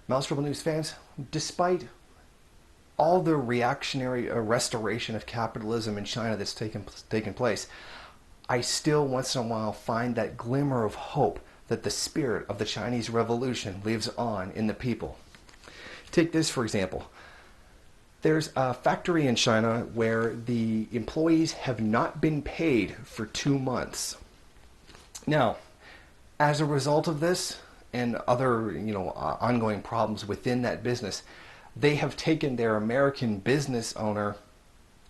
Mouse Trouble News fans, despite all the reactionary restoration of capitalism in China that's taken place, I still once in a while find that glimmer of hope that the spirit of the Chinese Revolution lives on in the people. Take this for example. There's a factory in China where the employees have not been paid for 2 months. Now, as a result of this and other, ongoing problems within that business, they have taken their American business owner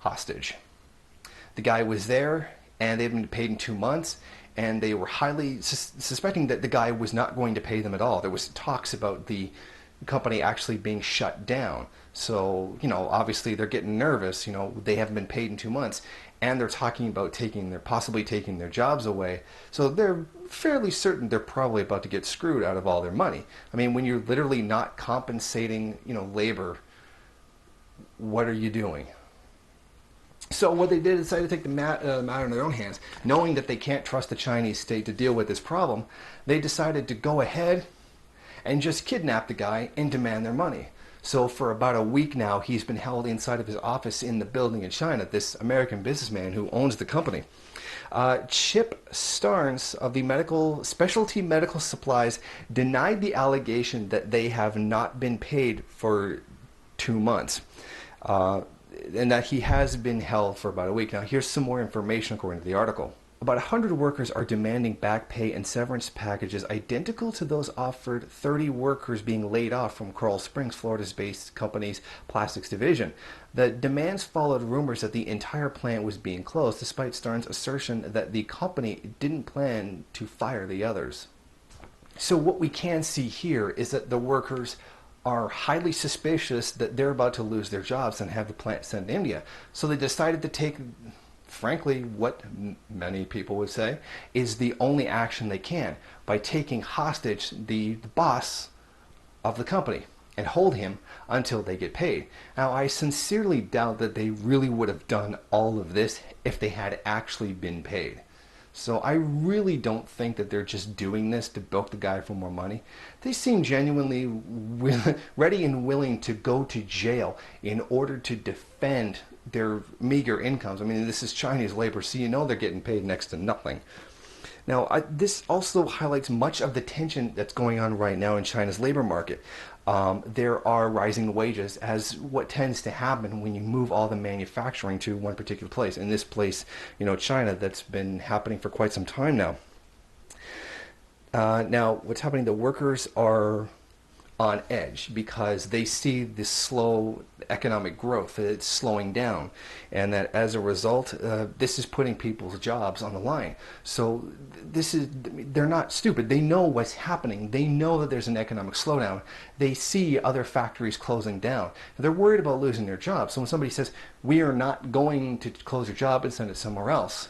hostage. The guy was there, and they've been paid in 2 months, and they were highly suspecting that the guy was not going to pay them at all. There was talks about the company actually being shut down. So, obviously they're getting nervous. They haven't been paid in 2 months, and they're talking about possibly taking their jobs away. So they're fairly certain they're probably about to get screwed out of all their money. I mean, when you're literally not compensating, labor, what are you doing? So what they did, decided to take the matter in their own hands. Knowing that they can't trust the Chinese state to deal with this problem, they decided to go ahead and just kidnap the guy and demand their money. So for about a week now, he's been held inside of his office in the building in China, this American businessman who owns the company. Chip Starnes of the Specialty Medical Supplies denied the allegation that they have not been paid for 2 months. And that he has been held for about a week. Now, here's some more information according to the article. About 100 workers are demanding back pay and severance packages identical to those offered 30 workers being laid off from Coral Springs, Florida-based company's plastics division. The demands followed rumors that the entire plant was being closed, despite Starnes' assertion that the company didn't plan to fire the others. So what we can see here is that the workers are highly suspicious that they're about to lose their jobs and have the plant sent to India. So they decided to take, frankly, what many people would say is the only action they can, by taking hostage the boss of the company and hold him until they get paid. Now, I sincerely doubt that they really would have done all of this if they had actually been paid. So I really don't think that they're just doing this to bilk the guy for more money. They seem genuinely ready and willing to go to jail in order to defend their meager incomes. I mean, this is Chinese labor, so they're getting paid next to nothing. Now, this also highlights much of the tension that's going on right now in China's labor market. There are rising wages, as what tends to happen when you move all the manufacturing to one particular place. In this place, China, that's been happening for quite some time now. Now, what's happening, the workers are on edge because they see this slow economic growth, that it's slowing down, and that as a result, this is putting people's jobs on the line. So they're not stupid. They know what's happening. They know that there's an economic slowdown. They see other factories closing down. They're worried about losing their jobs. So when somebody says, we are not going to close your job and send it somewhere else,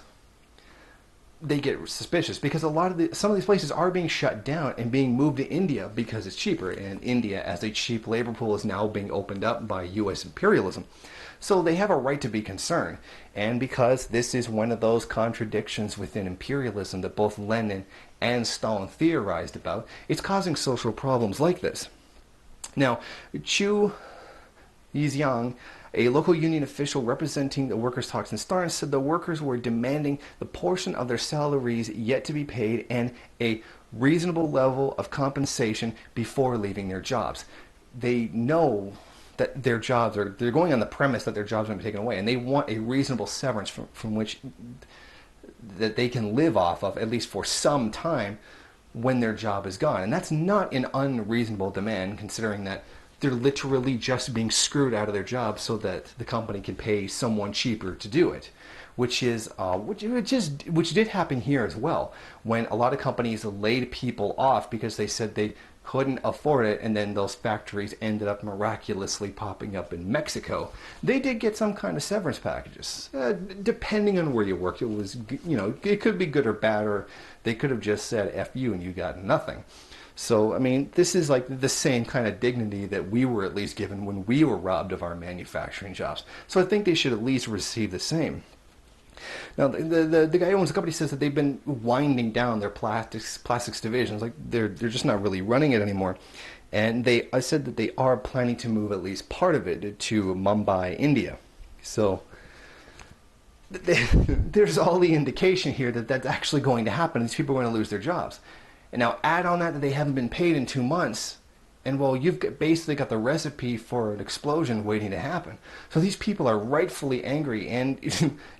they get suspicious, because some of these places are being shut down and being moved to India because it's cheaper, and India as a cheap labor pool is now being opened up by U.S. imperialism. So they have a right to be concerned, and because this is one of those contradictions within imperialism that both Lenin and Stalin theorized about, it's causing social problems like this. Now, Chu Yijiang, a local union official representing the workers' talks in Starnes, said the workers were demanding the portion of their salaries yet to be paid and a reasonable level of compensation before leaving their jobs. They know that they're going on the premise that their jobs are going to be taken away, and they want a reasonable severance from which that they can live off of, at least for some time, when their job is gone. And that's not an unreasonable demand, considering that they're literally just being screwed out of their job so that the company can pay someone cheaper to do it, which did happen here as well, when a lot of companies laid people off because they said they couldn't afford it, and then those factories ended up miraculously popping up in Mexico. They did get some kind of severance packages, depending on where you worked. It was, it could be good or bad, or they could have just said F you and you got nothing. So, I mean, this is like the same kind of dignity that we were at least given when we were robbed of our manufacturing jobs. So I think they should at least receive the same. Now, the guy who owns the company says that they've been winding down their plastics divisions. Like, they're just not really running it anymore. And I said that they are planning to move at least part of it to Mumbai, India. So there's all the indication here that that's actually going to happen. These people are going to lose their jobs. And now add on that they haven't been paid in 2 months, and well, basically got the recipe for an explosion waiting to happen. So these people are rightfully angry, and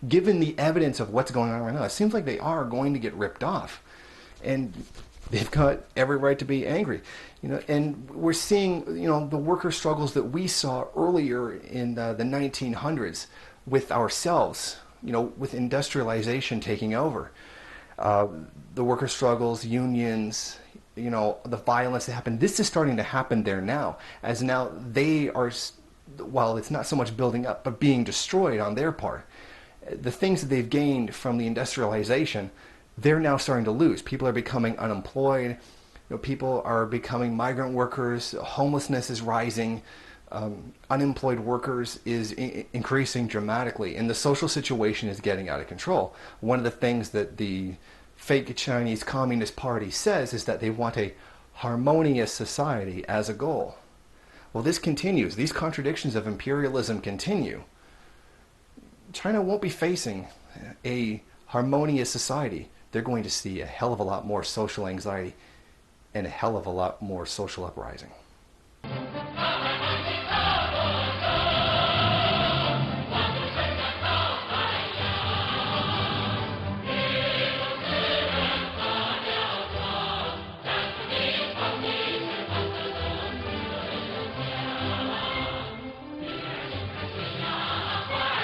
given the evidence of what's going on right now, it seems like they are going to get ripped off. And they've got every right to be angry. And we're seeing, the worker struggles that we saw earlier in the 1900s with ourselves, with industrialization taking over. The worker struggles, unions, the violence that happened. This is starting to happen there now, as now they are, while it's not so much building up, but being destroyed on their part. The things that they've gained from the industrialization, they're now starting to lose. People are becoming unemployed. People are becoming migrant workers. Homelessness is rising. Unemployed workers is increasing dramatically, and the social situation is getting out of control. One of the things that the fake Chinese Communist Party says is that they want a harmonious society as a goal. Well, this continues. These contradictions of imperialism continue. China won't be facing a harmonious society. They're going to see a hell of a lot more social anxiety and a hell of a lot more social uprising.